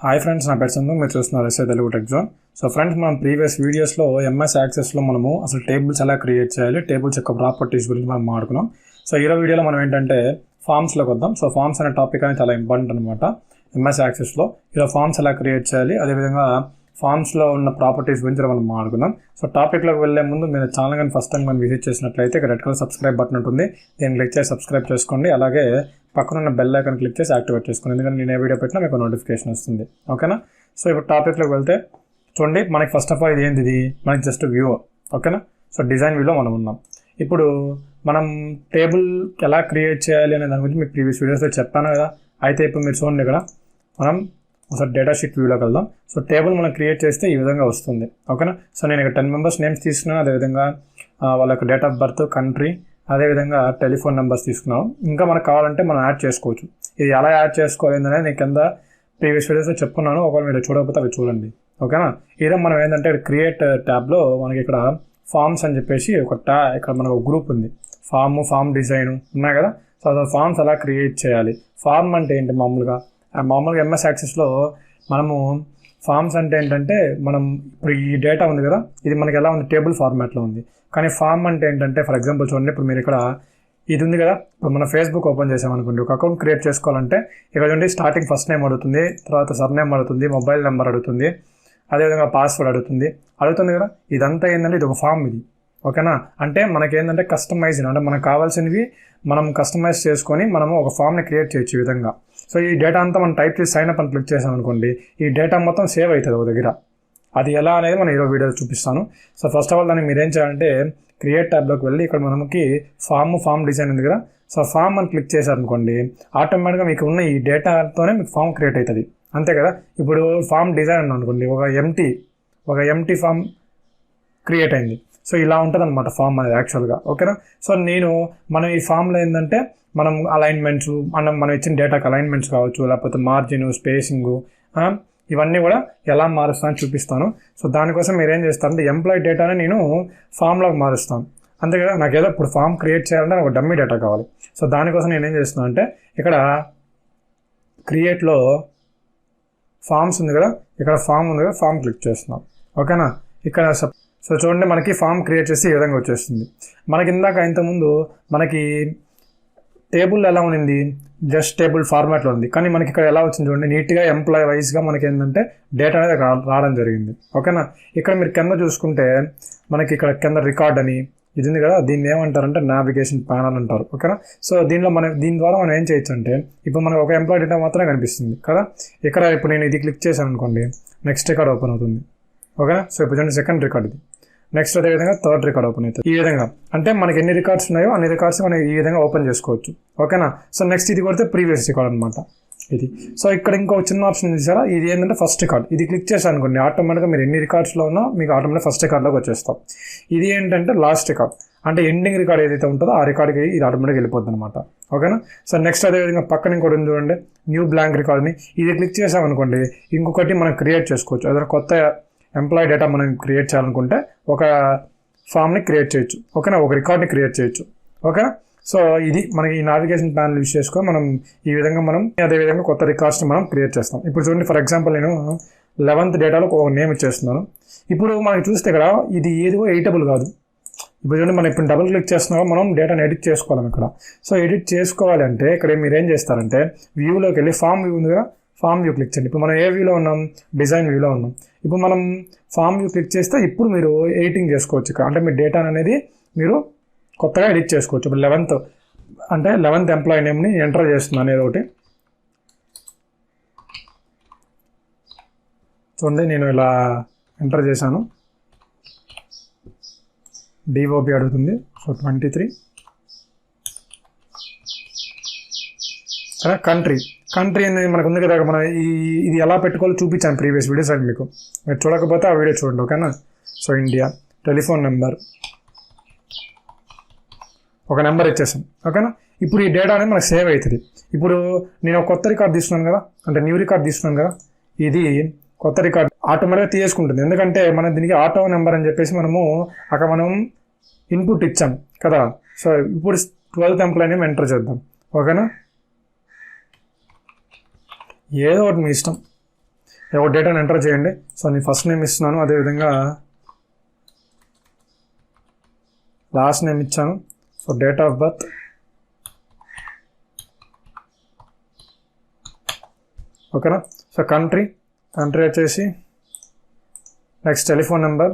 Hi friends, నా పేరు సందు. మీరు చూస్తున్నారు Telugu tech zone. So friends, మనం ప్రీవియస్ వీడియోస్లో ఎంఎస్ యాక్సెస్లో మనము అసలు టేబుల్స్ ఎలా క్రియేట్ చేయాలి, టేబుల్స్ యొక్క ప్రాపర్టీస్ గురించి మనం మాట్లాడుకున్నాం. సో ఈరోజు వీడియోలో మనం ఏంటంటే ఫామ్స్లోకి వద్దాం. సో ఫామ్స్ అనే టాపిక్ అనేది చాలా ఇంపార్టెంట్ అనమాట ఎంఎస్ యాక్సెస్లో. ఇలా ఫామ్స్ ఎలా క్రియేట్ చేయాలి, అదేవిధంగా ఫామ్స్లో ఉన్న ప్రాపర్టీస్ గురించి మనం మాట్లాడుకుందాం. సో టాపిక్లోకి వెళ్ళే ముందు మీరు ఛానల్ కానీ ఫస్ట్ టైం మనం విజిట్ చేసినట్లయితే ఇక్కడ రెడ్ కలర్ సబ్స్క్రైబ్ బటన్ ఉంటుంది, దీన్ని క్లిక్ చేసి సబ్స్క్రైబ్ చేసుకోండి. అలాగే పక్కన ఉన్న బెల్ ఐకాన్ క్లిక్ చేసి యాక్టివేట్ చేసుకోండి, ఎందుకంటే నేను ఏ వీడియో పెట్టినా మీకు నోటిఫికేషన్ వస్తుంది. ఓకేనా? సో ఇప్పుడు టాపిక్లోకి వెళ్తే చూడండి, మనకి ఫస్ట్ ఆఫ్ ఆల్ ఇది ఏంది, మనకి జస్ట్ వ్యూ. ఓకేనా? సో డిజైన్ వ్యూలో మనం ఉన్నాం. ఇప్పుడు మనం టేబుల్ ఎలా క్రియేట్ చేయాలి అనే దాని గురించి మీకు ప్రీవియస్ వీడియోస్లో చెప్పాను కదా. అయితే ఇప్పుడు మీరు చూడండి, ఇక్కడ మనం ఒకసారి డేటా షీట్ వ్యూలోకి వెళ్దాం. సో టేబుల్ మనం క్రియేట్ చేస్తే ఈ విధంగా వస్తుంది. ఓకేనా? సో నేను ఇక్కడ 10 మెంబర్స్ నేమ్స్ తీసుకున్నాను, అదేవిధంగా వాళ్ళ యొక్క డేట్ ఆఫ్ బర్త్, కంట్రీ, అదేవిధంగా టెలిఫోన్ నెంబర్స్ తీసుకున్నాం. ఇంకా మనకు కావాలంటే మనం యాడ్ చేసుకోవచ్చు. ఇది ఎలా యాడ్ చేసుకోవాలి అనేది నేను కింద ప్రీవియస్ వీడియోస్లో చెప్పుకున్నాను, ఒకవేళ మీరు చూడకపోతే అవి చూడండి. ఓకేనా? ఈరోజు మనం ఏంటంటే క్రియేట్ ట్యాబ్లో మనకి ఇక్కడ ఫామ్స్ అని చెప్పేసి ఇక్కడ మనకు ఒక గ్రూప్ ఉంది. ఫామ్ డిజైన్ ఉన్నాయి కదా. సో అసలు ఫామ్స్ ఎలా క్రియేట్ చేయాలి, ఫామ్ అంటే ఏంటి, మామూలుగా ఎంఎస్ యాక్సెస్లో మనము ఫామ్స్ అంటే ఏంటంటే మనం ఇప్పుడు ఈ డేటా ఉంది కదా, ఇది మనకి ఎలా ఉంది, టేబుల్ ఫార్మాట్లో ఉంది. కానీ ఫామ్ అంటే ఏంటంటే, ఫర్ ఎగ్జాంపుల్ చూడండి, ఇప్పుడు మీరు ఇక్కడ ఇది ఉంది కదా, ఇప్పుడు మన ఫేస్బుక్ ఓపెన్ చేసామనుకోండి, ఒక అకౌంట్ క్రియేట్ చేసుకోవాలంటే ఇక్కడ చూడండి, స్టార్టింగ్ ఫస్ట్ నేమ్ అడుగుతుంది, తర్వాత సర్నేమ్ అడుగుతుంది, మొబైల్ నెంబర్ అడుగుతుంది, అదేవిధంగా పాస్వర్డ్ అడుగుతుంది కదా. ఇదంతా ఏంటంటే ఇది ఒక ఫామ్ ఇది. ఓకేనా? అంటే మనకేంటంటే కస్టమైజ్డ్, అంటే మనకు కావాల్సినవి మనం కస్టమైజ్ చేసుకొని మనము ఒక ఫామ్ని క్రియేట్ చేయొచ్చు ఈ విధంగా. సో ఈ డేటా అంతా మనం టైప్ చేసి సైన్ అప్ అని క్లిక్ చేసామనుకోండి, ఈ డేటా మొత్తం సేవ్ అవుతుంది ఒక దగ్గర. అది ఎలా అనేది మనం ఈరోజు వీడియోలో చూపిస్తాను. సో ఫస్ట్ ఆఫ్ ఆల్ దాన్ని మీరు ఏం చేయాలంటే క్రియేట్ ట్యాబ్లోకి వెళ్ళి ఇక్కడ మనకి ఫామ్ డిజైన్ ఉంది కదా. సో ఫామ్ అని క్లిక్ చేశారనుకోండి, ఆటోమేటిక్గా మీకు ఉన్న ఈ డేటాతోనే మీకు ఫామ్ క్రియేట్ అవుతుంది, అంతే కదా. ఇప్పుడు ఫామ్ డిజైన్ అని అనుకోండి, ఒక ఎంటీ ఫామ్ క్రియేట్ అయింది. సో ఇలా ఉంటుంది అనమాట ఫామ్ అనేది యాక్చువల్గా. ఓకేనా? సో మనం ఈ ఫామ్లో ఏంటంటే మనం అలైన్మెంట్స్, మనం ఇచ్చిన డేటాకి అలైన్మెంట్స్ కావచ్చు, లేకపోతే మార్జిన్, స్పేసింగు, ఇవన్నీ కూడా ఎలా మారుస్తానని చూపిస్తాను. సో దానికోసం మీరు ఏం చేస్తారంటే ఎంప్లాయీ డేటాని నేను ఫామ్లోకి మారుస్తాను, అంతే కదా. నాకు ఏదో ఇప్పుడు ఫామ్ క్రియేట్ చేయాలంటే నాకు డమ్మీ డేటా కావాలి. సో దానికోసం నేను ఏం చేస్తున్నాను అంటే ఇక్కడ క్రియేట్లో ఫామ్స్ ఉంది కదా, ఇక్కడ ఫామ్ ఉంది కదా, ఫామ్ క్లిక్ చేస్తున్నాం. ఓకేనా? ఇక్కడ సో చూడండి, మనకి ఫామ్ క్రియేట్ చేసి ఈ విధంగా వచ్చేస్తుంది. మనకి ఇందాక ఇంతకుముందు మనకి టేబుల్ ఎలా ఉంది, జస్ట్ టేబుల్ ఫార్మాట్లో ఉంది. కానీ మనకి ఇక్కడ ఎలా వచ్చింది చూడండి, నీట్గా ఎంప్లాయ్ వైజ్గా మనకి ఏంటంటే డేటా అనేది రావడం జరిగింది. ఓకేనా? ఇక్కడ మీరు కింద చూసుకుంటే మనకి ఇక్కడ కింద రికార్డ్ అని ఇది ఉంది కదా, దీన్ని ఏమంటారంటే నావిగేషన్ ప్యానల్ అంటారు. ఓకేనా? సో దీని ద్వారా మనం ఏం చేయొచ్చు అంటే, ఇప్పుడు మనకు ఒక ఎంప్లాయ్ డేటా మాత్రమే కనిపిస్తుంది కదా. ఇక్కడ ఇప్పుడు నేను ఇది క్లిక్ చేశాను అనుకోండి, నెక్స్ట్ రికార్డ్ ఓపెన్ అవుతుంది. ఓకేనా? సో ఇప్పుడు చూడండి, సెకండ్ రికార్డ్ ఇది, నెక్స్ట్ అదేవిధంగా థర్డ్ రికార్డ్ ఓపెన్ అవుతుంది. ఈ విధంగా అంటే మనకి ఎన్ని రికార్డ్స్ ఉన్నాయో అన్ని రికార్డ్స్ మనం ఈ విధంగా ఓపెన్ చేసుకోవచ్చు. ఓకేనా? సో నెక్స్ట్ ఇది కొడితే ప్రీవియస్ రికార్డ్ అనమాట ఇది. సో ఇక్కడ ఇంకో చిన్న ఆప్షన్ చూసారా, ఇది ఏంటంటే ఫస్ట్ రికార్డ్. ఇది క్లిక్ చేశాను అనుకోండి, ఆటోమేటిక్గా మీరు ఎన్ని రికార్డ్స్లో ఉన్నా మీకు ఆటోమేటిక్ ఫస్ట్ రికార్డ్లోకి వచ్చేస్తాం. ఇది ఏంటంటే లాస్ట్ రికార్డ్, అంటే ఎండింగ్ రికార్డ్ ఏదైతే ఉంటుందో ఆ రికార్డ్కి ఇది ఆటోమేటిక్గా వెళ్ళిపోద్ది అనమాట. ఓకేనా? సో నెక్స్ట్ అదేవిధంగా పక్కన ఇంకోటి ఉంది చూడండి, న్యూ బ్లాంక్ రికార్డ్ని, ఇది క్లిక్ చేసామనుకోండి, ఇంకొకటి మనం క్రియేట్ చేసుకోవచ్చు. ఏదైనా కొత్త ఎంప్లాయీ డేటా మనం క్రియేట్ చేయాలనుకుంటే ఒక ఫామ్ని క్రియేట్ చేయొచ్చు. ఓకేనా? ఒక రికార్డ్ని క్రియేట్ చేయొచ్చు. ఓకే? సో ఇది మనకి ఈ నావిగేషన్ ప్యానల్ యూస్ చేసుకొని మనం ఈ విధంగా మనం అదేవిధంగా కొత్త రికార్డ్స్ని మనం క్రియేట్ చేస్తాం. ఇప్పుడు చూడండి, ఫర్ ఎగ్జాంపుల్ నేను 11th డేటాలో ఒక నేమ్ ఇచ్చేస్తున్నాను. ఇప్పుడు మనకి చూస్తే ఇక్కడ ఇది ఏదో ఎడిటబుల్ కాదు. ఇప్పుడు చూడండి, మనం ఇప్పుడు డబుల్ క్లిక్ చేస్తున్నాం, మనం డేటాను ఎడిట్ చేసుకోవాలి ఇక్కడ. సో ఎడిట్ చేసుకోవాలంటే ఇక్కడ మీరు ఏం చేస్తారంటే వ్యూలోకి వెళ్ళి ఫామ్ వ్యూ ఉంది కదా, ఫామ్ వ్యూ క్లిక్ చేయండి. ఇప్పుడు మనం ఏ వ్యూలో ఉన్నాం, డిజైన్ వ్యూలో ఉన్నాం. ఇప్పుడు మనం ఫామ్ వ్యూ క్లిక్ చేస్తే ఇప్పుడు మీరు ఎడిటింగ్ చేసుకోవచ్చు ఇక్కడ. అంటే మీ డేటా అనేది మీరు కొత్తగా ఎడిట్ చేసుకోవచ్చు. ఇప్పుడు 11th ఎంప్లాయీ నేమ్ని ఎంటర్ చేస్తున్నాను ఏదో ఒకటి. చూడండి, నేను ఇలా ఎంటర్ చేశాను, డిఓపి అడుగుతుంది. సో 23. కంట్రీ అనేది మనకు ఉంది కదా, మన ఇది ఎలా పెట్టుకోవాలో చూపించాను ప్రీవియస్ వీడియోస్ అండి మీకు. మీరు చూడకపోతే ఆ వీడియో చూడండి. ఓకేనా? సో ఇండియా, టెలిఫోన్ నెంబర్, ఒక నెంబర్ ఇచ్చేసాం. ఓకేనా? ఇప్పుడు ఈ డేటా అనేది మనకు సేవ్ అవుతుంది. ఇప్పుడు నేను కొత్త రికార్డ్ తీసుకున్నాను కదా, అంటే న్యూ రికార్డ్ తీసుకున్నాను కదా, ఇది కొత్త రికార్డ్ ఆటోమేటిక్గా తీసుకుంటుంది. ఎందుకంటే మనం దీనికి ఆటో నెంబర్ అని చెప్పేసి మనం ఇన్పుట్ ఇచ్చాం కదా. సో ఇప్పుడు 12th ఎంప్లాయీ నేమ్ ఎంటర్ చేద్దాం. ఓకేనా? ఏదో ఒకటి మీ ఇష్టం. ఒక డేటాను ఎంటర్ చేయండి. సో నేను ఫస్ట్ నేమ్ ఇస్తున్నాను, అదేవిధంగా లాస్ట్ నేమ్ ఇచ్చాను. సో డేట్ ఆఫ్ బర్త్, ఓకేనా. సో కంట్రీ వచ్చేసి నెక్స్ట్ టెలిఫోన్ నెంబర్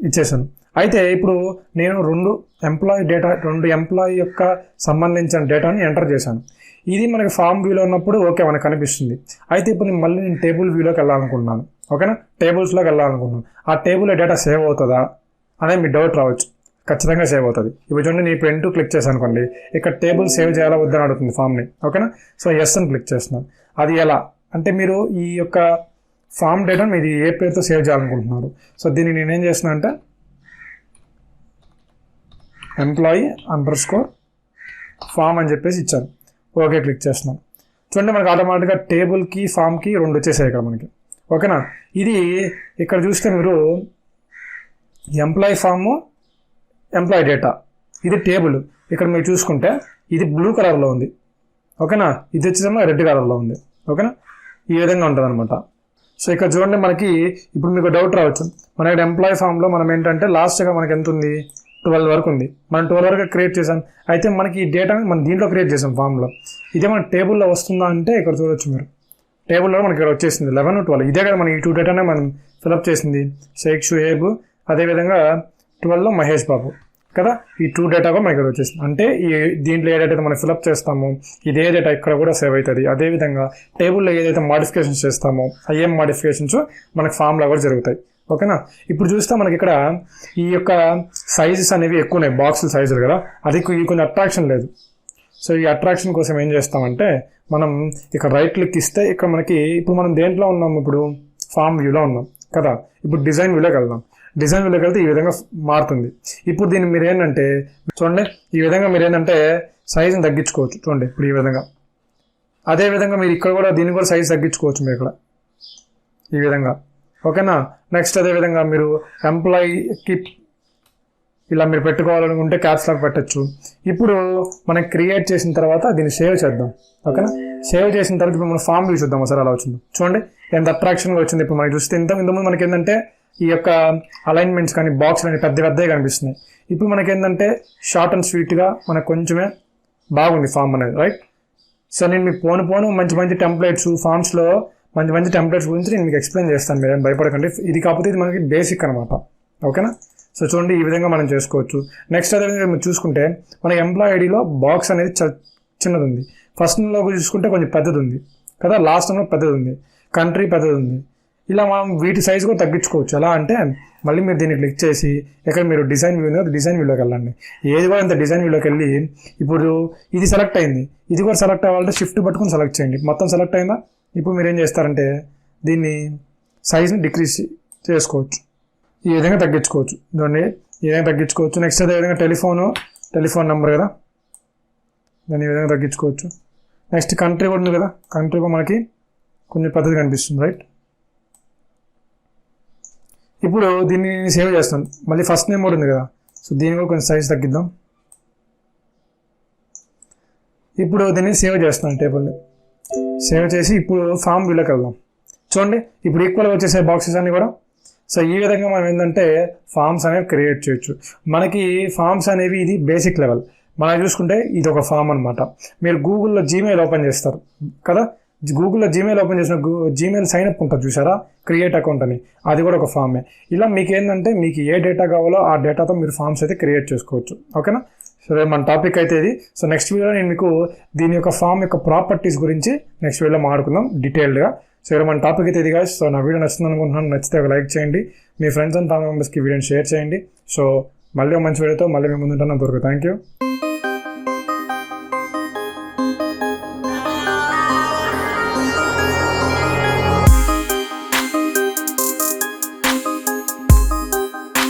ఇచ్చేసాను. అయితే ఇప్పుడు నేను రెండు ఎంప్లాయీ యొక్క సంబంధించిన డేటాని ఎంటర్ చేశాను. ఇది మనకి ఫామ్ వ్యూలో ఉన్నప్పుడు ఓకే మనకు కనిపిస్తుంది. అయితే ఇప్పుడు నేను టేబుల్ వ్యూలోకి వెళ్ళాలనుకుంటున్నాను, ఓకేనా. టేబుల్స్లోకి వెళ్ళాలనుకుంటున్నాను. ఆ టేబుల్లో డేటా సేవ్ అవుతుందా అనేది మీ డౌట్ రావచ్చు. ఖచ్చితంగా సేవ్ అవుతుంది. ఇప్పుడు చూడండి, నేను ఇప్పుడు క్లిక్ చేశాను అనుకోండి, ఇక్కడ టేబుల్ సేవ్ చేయాలా వద్దని అడుగుతుంది ఫామ్ని, ఓకేనా. సో ఎస్ అని క్లిక్ చేస్తున్నాను. అది ఎలా అంటే మీరు ఈ యొక్క ఫామ్ డేటా మీరు ఏ పేరుతో సేవ్ చేయాలనుకుంటున్నారు. సో దీన్ని నేనేం చేస్తున్నా అంటే employee_form అని చెప్పేసి ఇచ్చాను. ఓకే క్లిక్ చేస్తున్నాను. చూడండి, మనకి ఆటోమేటిక్గా టేబుల్కి ఫామ్కి రెండు వచ్చేసాయి ఇక్కడ మనకి, ఓకేనా. ఇది ఇక్కడ చూస్తే మీరు ఎంప్లాయీ ఫాము, ఎంప్లాయీ డేటా, ఇది టేబుల్. ఇక్కడ మీరు చూసుకుంటే ఇది బ్లూ కలర్లో ఉంది, ఓకేనా. ఇది వచ్చేసేమో రెడ్ కలర్లో ఉంది, ఓకేనా. ఈ విధంగా ఉంటుంది అనమాట. సో ఇక్కడ చూడండి, మనకి ఇప్పుడు మీకు డౌట్ రావచ్చు, మన ఇక్కడ ఎంప్లాయీ ఫామ్లో మనం ఏంటంటే లాస్ట్గా మనకి ఎంత ఉంది, 12 వరకు ఉంది. మనం 12 వరకు క్రియేట్ చేసాం. అయితే మనకి ఈ డేటాని మనం దీంట్లో క్రియేట్ చేసాం ఫామ్లో. ఇదే మన టేబుల్లో వస్తుందా అంటే ఇక్కడ చూడొచ్చు మీరు, టేబుల్లో మనకి ఇక్కడ వచ్చేసింది 11, 12. ఇదే కదా మనం ఈ 2 డేటానే మనం ఫిల్అప్ చేసింది. షేక్ షుహేబ్, అదేవిధంగా 12లో మహేష్ బాబు కదా. ఈ 2 డేటా కూడా మనకి ఇక్కడ వచ్చేసింది. అంటే దీంట్లో ఏ డేటా అయితే మనం ఫిల్అప్ చేస్తామో ఇదే డేటా ఇక్కడ కూడా సేవ్ అవుతుంది. అదేవిధంగా టేబుల్లో ఏదైతే మాడిఫికేషన్స్ చేస్తామో అయ్యే మాడిఫికేషన్స్ మనకి ఫామ్లో కూడా జరుగుతాయి, ఓకేనా. ఇప్పుడు చూస్తే మనకి ఇక్కడ ఈ యొక్క సైజెస్ అనేవి ఎక్కువ ఉన్నాయి, బాక్సుల సైజులు కదా. అది కొంచెం అట్రాక్షన్ లేదు. సో ఈ అట్రాక్షన్ కోసం ఏం చేస్తామంటే మనం ఇక్కడ రైట్ క్లిక్ ఇస్తే ఇక్కడ మనకి ఇప్పుడు మనం దేంట్లో ఉన్నాం, ఇప్పుడు ఫామ్ వ్యూలో ఉన్నాం కదా. ఇప్పుడు డిజైన్ వ్యూలోకి వెళ్దాం. డిజైన్ వ్యూలోకి వెళ్తే ఈ విధంగా మారుతుంది. ఇప్పుడు దీన్ని మీరు ఏంటంటే చూడండి, ఈ విధంగా మీరు ఏంటంటే సైజుని తగ్గించుకోవచ్చు. చూడండి ఇప్పుడు ఈ విధంగా. అదేవిధంగా మీరు ఇక్కడ కూడా దీన్ని కూడా సైజ్ తగ్గించుకోవచ్చు మీరు ఇక్కడ ఈ విధంగా, ఓకేనా. నెక్స్ట్ అదేవిధంగా మీరు ఎంప్లాయీకి ఇలా మీరు పెట్టుకోవాలనుకుంటే క్యాప్స్ లాగా పెట్టచ్చు. ఇప్పుడు మనం క్రియేట్ చేసిన తర్వాత దీన్ని సేవ్ చేద్దాం, ఓకేనా. సేవ్ చేసిన తర్వాత ఇప్పుడు మనం ఫామ్ వ్యూ చూద్దాం ఒకసారి ఎలా వచ్చింది. చూడండి ఎంత అట్రాక్షన్గా వచ్చింది. ఇప్పుడు మనకి చూస్తే ఇంతకుముందు మనకి ఏంటంటే ఈ యొక్క అలైన్మెంట్స్ కానీ బాక్స్ కానీ పెద్దగా కనిపిస్తున్నాయి. ఇప్పుడు మనకి ఏంటంటే షార్ట్ అండ్ స్వీట్గా మనకు కొంచెమే బాగుంది ఫామ్ అనేది, రైట్. సో నేను మీకు పోను మంచి టెంప్లెట్స్ ఫామ్స్లో మంచి టెంప్లెట్స్ గురించి నేను మీకు ఎక్స్ప్లెయిన్ చేస్తాను, మీరు భయపడకండి. ఇది కాకపోతే ఇది మనకి బేసిక్ అనమాట, ఓకేనా. సో చూడండి ఈ విధంగా మనం చేసుకోవచ్చు. నెక్స్ట్ అదేవిధంగా మీరు చూసుకుంటే మనకి ఎంప్లాయీ ఐడిలో బాక్స్ అనేది చిన్నది ఉంది. ఫస్ట్లో చూసుకుంటే కొంచెం పెద్దది ఉంది కదా, లాస్ట్లో పెద్దది ఉంది, కంట్రీ పెద్దది ఉంది. ఇలా మనం వీటి సైజు కూడా తగ్గించుకోవచ్చు. ఎలా అంటే మళ్ళీ మీరు దీన్ని క్లిక్ చేసి ఇక్కడ మీరు డిజైన్ వ్యూ ఉందో డిజైన్ వ్యూలోకి వెళ్ళండి. ఏది కూడా ఇంత డిజైన్ వ్యూలోకి వెళ్ళి ఇప్పుడు ఇది సెలెక్ట్ అయింది, ఇది కూడా సెలెక్ట్ అవ్వాలంటే షిఫ్ట్ పట్టుకుని సెలెక్ట్ చేయండి. మొత్తం సెలెక్ట్ అయిందా. ఇప్పుడు మీరు ఏం చేస్తారంటే దీన్ని సైజ్ని డిక్రీజ్ చేసుకోవచ్చు, ఈ విధంగా తగ్గించుకోవచ్చు. చూడండి ఈ విధంగా తగ్గించుకోవచ్చు. నెక్స్ట్ అదేవిధంగా టెలిఫోన్ నెంబర్ కదా, దాన్ని ఈ విధంగా తగ్గించుకోవచ్చు. నెక్స్ట్ కంట్రీ కూడా ఉంది కదా, కంట్రీ కూడా మనకి కొంచెం పెద్దది కనిపిస్తుంది, రైట్. ఇప్పుడు దీన్ని సేవ్ చేస్తాను. మళ్ళీ ఫస్ట్ నేమ్ కూడా ఉంది కదా, సో దీన్ని కూడా కొంచెం సైజ్ తగ్గిద్దాం. ఇప్పుడు దీన్ని సేవ్ చేస్తాను, టేబుల్ని సేవ్ చేసి ఇప్పుడు ఫామ్ వ్యూలోకి వెళ్దాం. చూడండి ఇప్పుడు ఈక్వల్గా వచ్చేసే బాక్సెస్ అన్ని కూడా. సో ఈ విధంగా మనం ఏంటంటే ఫామ్స్ అనేవి క్రియేట్ చేయొచ్చు. మనకి ఫామ్స్ అనేవి ఇది బేసిక్ లెవెల్. మనం చూసుకుంటే ఇది ఒక ఫామ్ అనమాట. మీరు గూగుల్లో జీమెయిల్ ఓపెన్ చేస్తారు కదా, గూగుల్లో జీమెయిల్ ఓపెన్ చేసిన జీమెయిల్ సైన్ అప్ ఉంటుంది చూసారా, క్రియేట్ అకౌంట్ అని, అది కూడా ఒక ఫామే. ఇలా మీకు ఏంటంటే మీకు ఏ డేటా కావాలో ఆ డేటాతో మీరు ఫామ్స్ అయితే క్రియేట్ చేసుకోవచ్చు, ఓకేనా. సో మన టాపిక్ అయితే ఇది. సో నెక్స్ట్ వీడియోలో నేను మీకు దీని యొక్క ఫామ్ యొక్క ప్రాపర్టీస్ గురించి నెక్స్ట్ వీడియోలో మాట్లాడుకుందాం డీటెయిల్డ్గా. సో ఇక్కడ మన టాపిక్ అయితే ఇది గాయ్స్. సో నా వీడియో నచ్చింది అనుకుంటున్నాను. నచ్చితే ఒక లైక్ చేయండి, మీ ఫ్రెండ్స్ అండ్ ఫ్యామిలీ మెంబర్స్కి వీడియోని షేర్ చేయండి. సో మళ్ళీ మంచి వీడియోతో మళ్ళీ మేము ముందుంటాను. అంతవరకు థ్యాంక్ యూ.